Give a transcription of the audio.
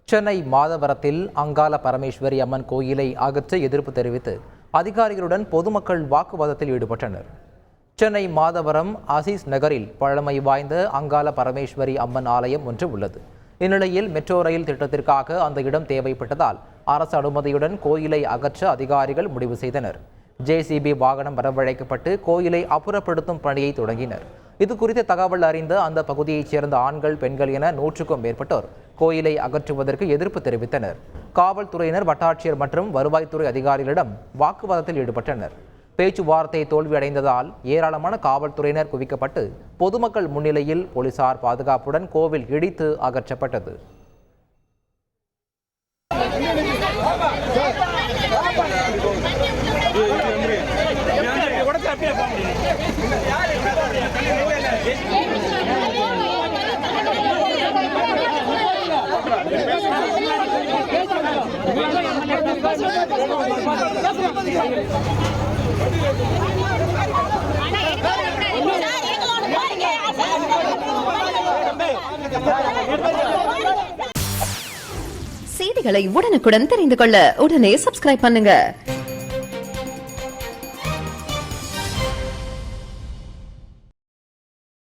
சென்னை மாதவரத்தில் அங்காள பரமேஸ்வரி அம்மன் கோயிலை அகற்ற எதிர்ப்பு தெரிவித்து அதிகாரிகளுடன் பொதுமக்கள் வாக்குவாதத்தில் ஈடுபட்டனர். சென்னை மாதவரம் அசீஸ் நகரில் பழமை வாய்ந்த அங்காள பரமேஸ்வரி அம்மன் ஆலயம் ஒன்று உள்ளது. இந்நிலையில் மெட்ரோ ரயில் திட்டத்திற்காக அந்த இடம் தேவைப்பட்டதால் அரசு அனுமதியுடன் கோயிலை அகற்ற அதிகாரிகள் முடிவு செய்தனர். ஜேசிபி வாகனம் வரவழைக்கப்பட்டு கோயிலை அப்புறப்படுத்தும் பணியை தொடங்கினர். இது குறித்த தகவல் அறிந்த அந்த பகுதியைச் சேர்ந்த ஆண்கள், பெண்கள் என 100க்கும் மேற்பட்டோர் கோயிலை அகற்றுவதற்கு எதிர்ப்பு தெரிவித்தனர். காவல்துறையினர், வட்டாட்சியர் மற்றும் வருவாய்த்துறை அதிகாரிகளிடம் வாக்குவாதத்தில் ஈடுபட்டனர். பேச்சுவார்த்தை தோல்வியடைந்ததால் ஏராளமான காவல்துறையினர் குவிக்கப்பட்டு பொதுமக்கள் முன்னிலையில் போலீசார் பாதுகாப்புடன் கோவில் இடித்து அகற்றப்பட்டது. செய்திகளை உடனுக்குடன் தெரிந்து கொள்ள உடனே சப்ஸ்கிரைப் பண்ணுங்க.